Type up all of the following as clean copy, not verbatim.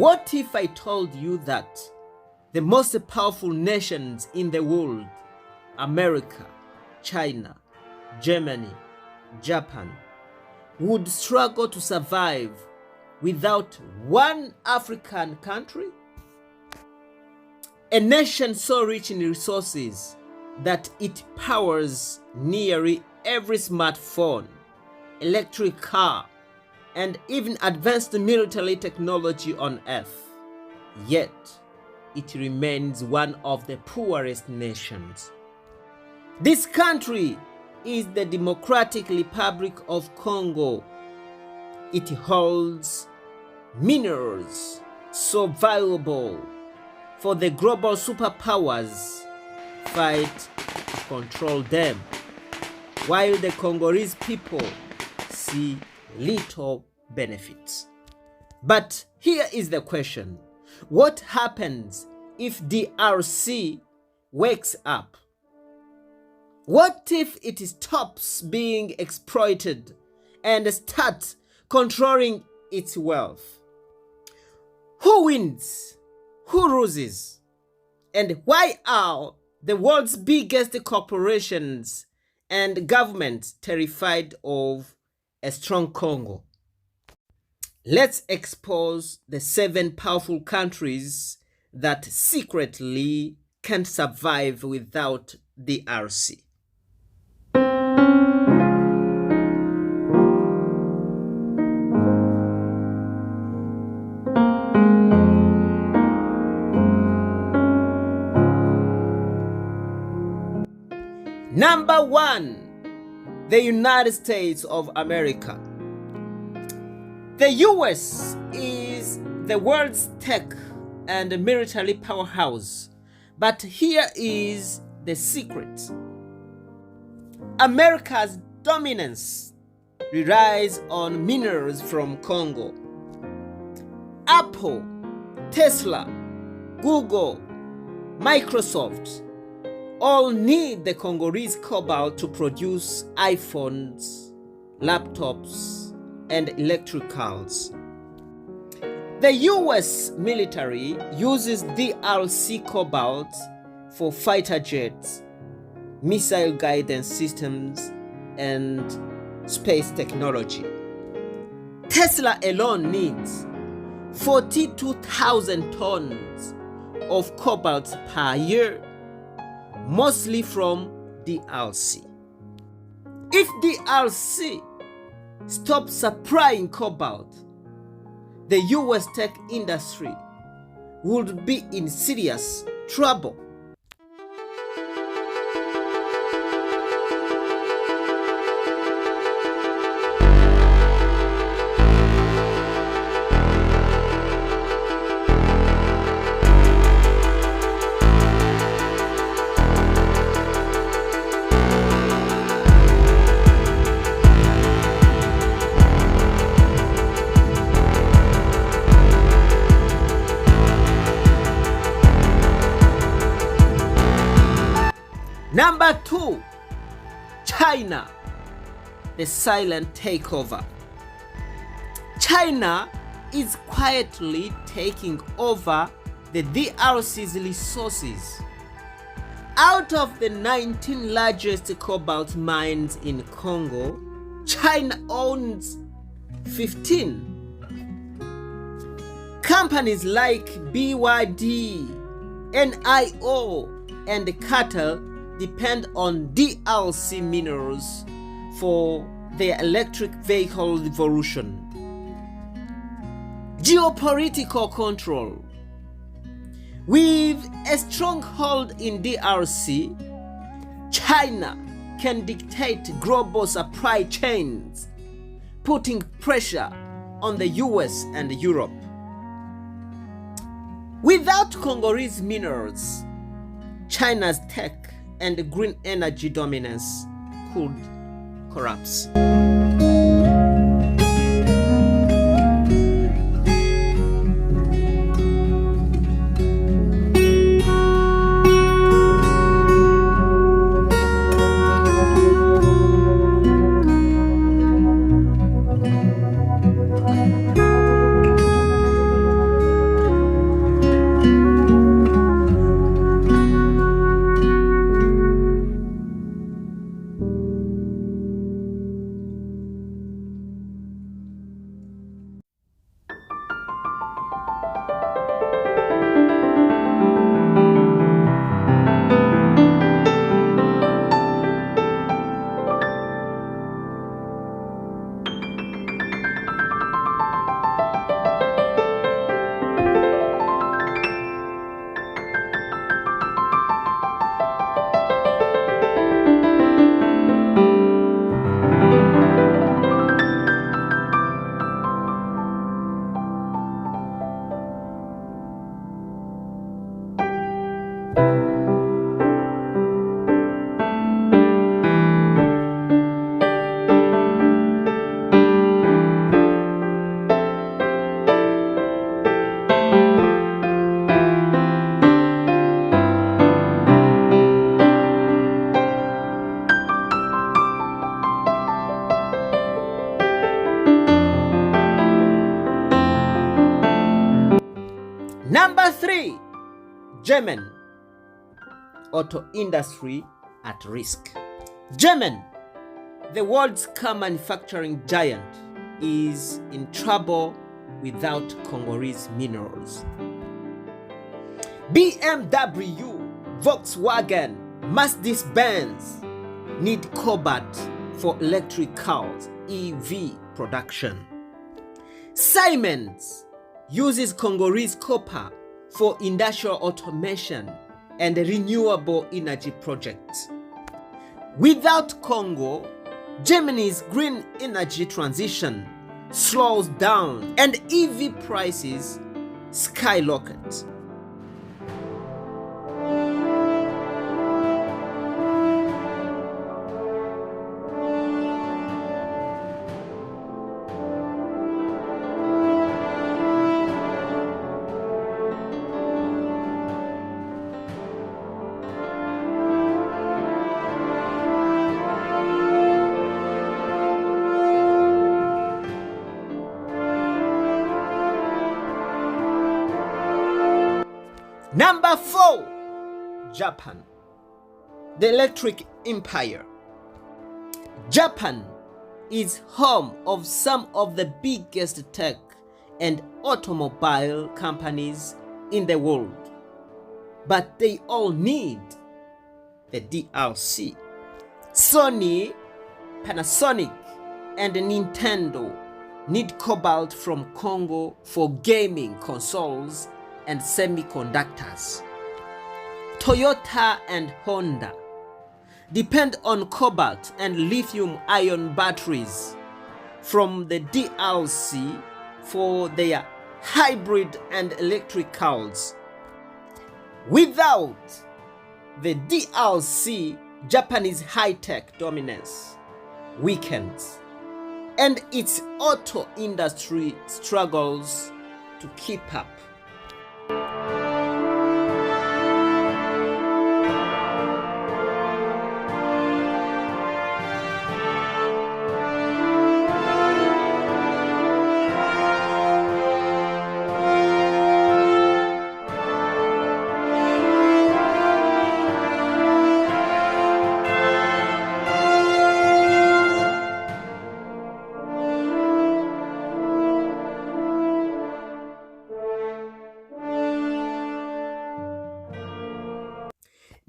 What if I told you that the most powerful nations in the world, America, China, Germany, Japan, would struggle to survive without one African country? A nation so rich in resources that it powers nearly every smartphone, electric car, and even advanced military technology on Earth. Yet, it remains one of the poorest nations. This country is the Democratic Republic of Congo. It holds minerals so valuable for the global superpowers fight to control them, while the Congolese people see little benefits. But here is the question: what happens if DRC wakes up? What if it stops being exploited and starts controlling its wealth? Who wins? Who loses? And why are the world's biggest corporations and governments terrified of a strong Congo? Let's expose the 7 powerful countries that secretly can't survive without the DRC. Number 1, the United States of America. The US is the world's tech and military powerhouse, but here is the secret. America's dominance relies on minerals from Congo. Apple, Tesla, Google, Microsoft all need the Congolese cobalt to produce iPhones, laptops, and electric cars. The US military uses DRC cobalt for fighter jets, missile guidance systems, and space technology. Tesla alone needs 42,000 tons of cobalt per year, mostly from DRC. If DRC stops supplying cobalt, the US tech industry would be in serious trouble. Number 2, China, the silent takeover. China is quietly taking over the DRC's resources. Out of the 19 largest cobalt mines in Congo, China owns 15. Companies like BYD, NIO, and Qatar depend on DRC minerals for their electric vehicle revolution. Geopolitical control. With a stronghold in DRC, China can dictate global supply chains, putting pressure on the US and Europe. Without Congolese minerals, China's tech and green energy dominance could collapse. Number 3, German auto industry at risk. German, the world's car manufacturing giant, is in trouble without Congolese minerals. BMW, Volkswagen, Mercedes-Benz need cobalt for electric cars, EV production. Siemens uses Congolese copper for industrial automation and renewable energy projects. Without Congo, Germany's green energy transition slows down and EV prices skyrocket. Number 4, Japan, the electric empire. Japan is home of some of the biggest tech and automobile companies in the world, but they all need the DRC. Sony, Panasonic, and Nintendo need cobalt from Congo for gaming consoles and semiconductors. Toyota and Honda depend on cobalt and lithium-ion batteries from the DRC for their hybrid and electric cars. Without the DRC, Japanese high-tech dominance weakens, and its auto industry struggles to keep up.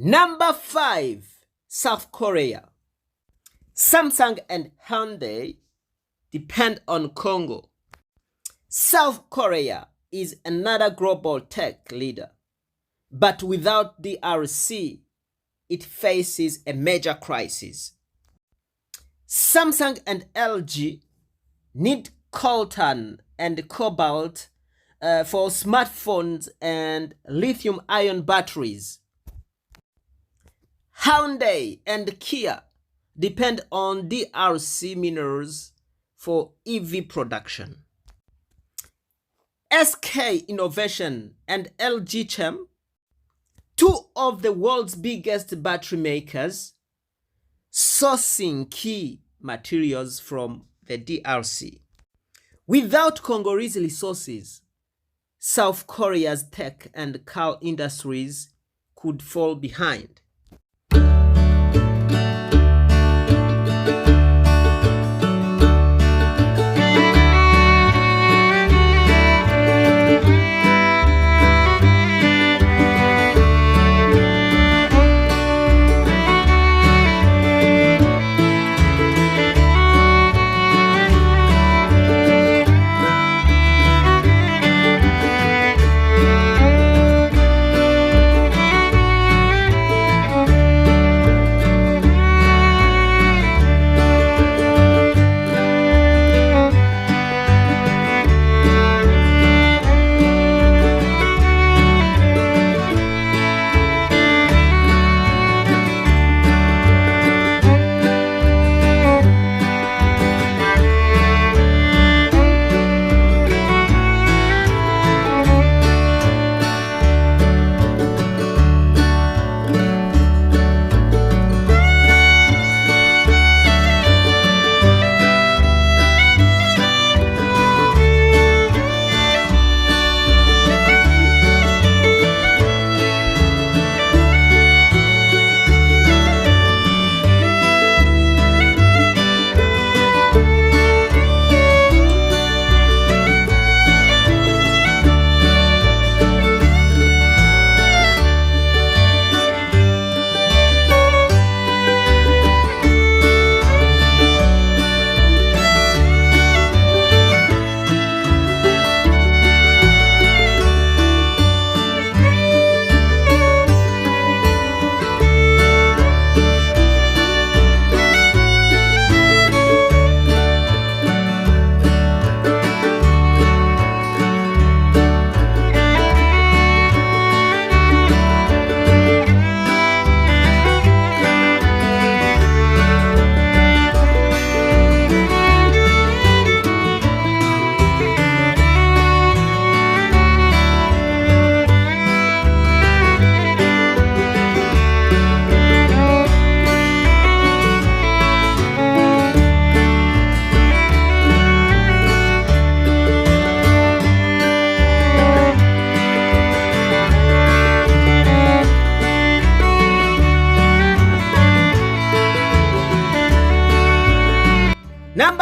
Number 5, South Korea. Samsung and Hyundai depend on Congo. South Korea is another global tech leader, but without DRC, it faces a major crisis. Samsung and LG need coltan and cobalt for smartphones and lithium-ion batteries. Hyundai and Kia depend on DRC minerals for EV production. SK Innovation and LG Chem, two of the world's biggest battery makers, sourcing key materials from the DRC. Without Congolese resources, South Korea's tech and car industries could fall behind.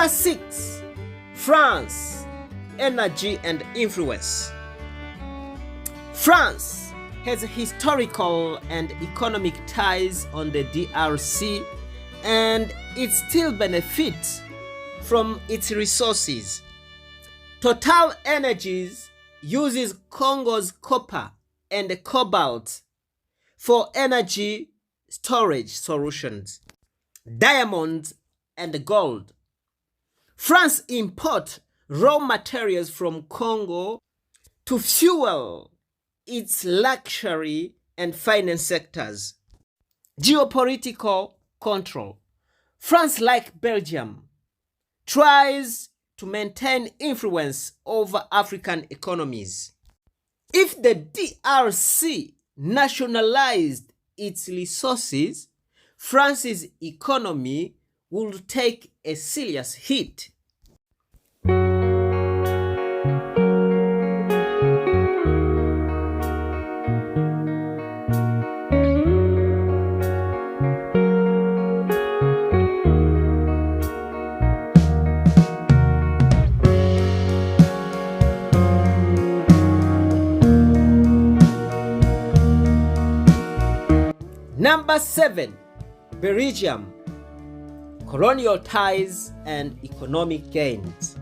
Number 6, France, energy and influence. France has historical and economic ties on the DRC, and it still benefits from its resources. Total Energies uses Congo's copper and cobalt for energy storage solutions, diamonds and gold. France imports raw materials from Congo to fuel its luxury and finance sectors. Geopolitical control. France, like Belgium, tries to maintain influence over African economies. If the DRC nationalized its resources, France's economy would take a serious hit. Number 7, Belgium, colonial ties and economic gains.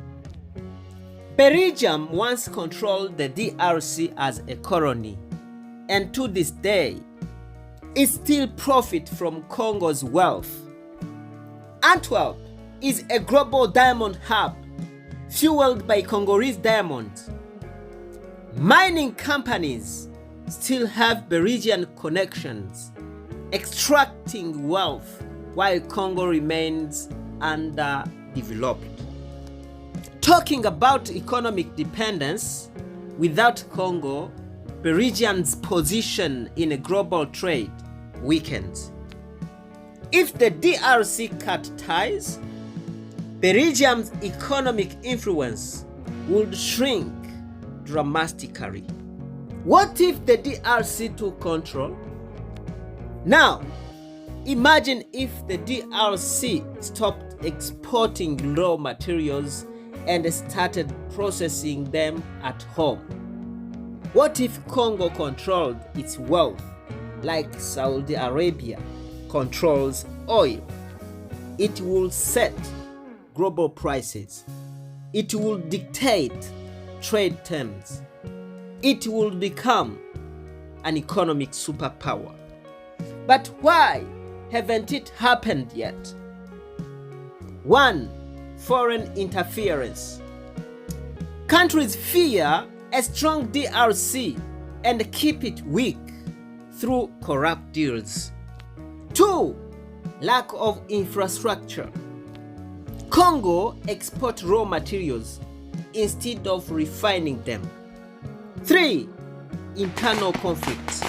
Belgium once controlled the DRC as a colony, and to this day, it still profits from Congo's wealth. Antwerp is a global diamond hub fueled by Congolese diamonds. Mining companies still have Belgian connections, extracting wealth while Congo remains underdeveloped. Talking about economic dependence, without Congo, Belgium's position in a global trade weakens. If the DRC cut ties, Belgium's economic influence would shrink dramatically. What if the DRC took control? Now, imagine if the DRC stopped exporting raw materials and started processing them at home. What if Congo controlled its wealth like Saudi Arabia controls oil? It will set global prices. It will dictate trade terms. It will become an economic superpower. But why haven't it happened yet? 1. Foreign interference. Countries fear a strong DRC and keep it weak through corrupt deals. 2. Lack of infrastructure. Congo exports raw materials instead of refining them. 3. Internal conflicts.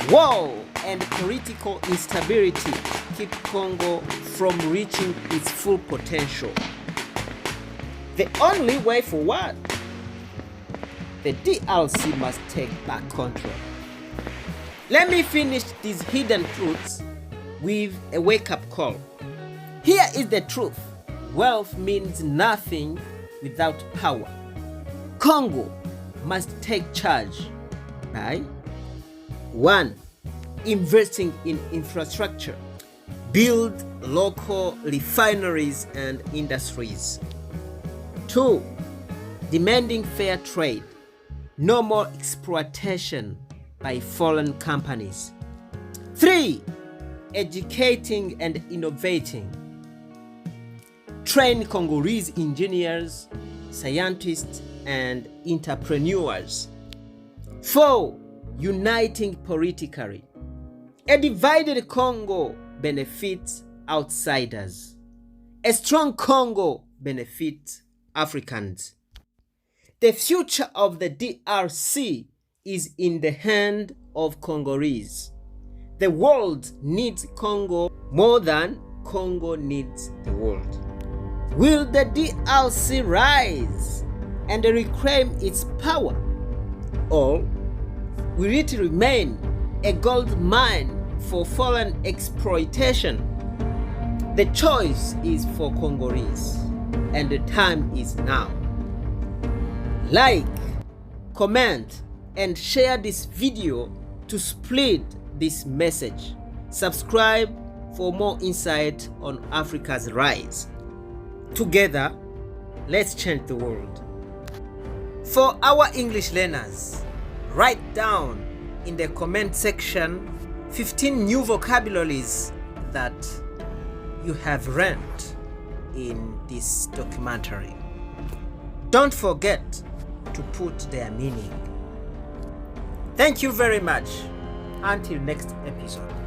War and political instability keep Congo from reaching its full potential. The only way forward, the DRC must take back control. Let me finish these hidden truths with a wake-up call. Here is the truth. Wealth means nothing without power. Congo must take charge by 1. Investing in infrastructure. Build local refineries and industries. 2. Demanding fair trade. No more exploitation by foreign companies. 3. Educating and innovating. Train Congolese engineers, scientists, and entrepreneurs. 4. Uniting politically. A divided Congo benefits outsiders. A strong Congo benefits Africans. The future of the DRC is in the hand of Congolese. The world needs Congo more than Congo needs the world. Will the DRC rise and reclaim its power? Or will it remain a gold mine for foreign exploitation? The choice is for Congolese, and the time is now. Like, comment, and share this video to spread this message. Subscribe for more insight on Africa's rise. Together, let's change the world. For our English learners, write down in the comment section 15 new vocabularies that you have learned in this documentary. Don't forget to put their meaning. Thank you very much. Until next episode.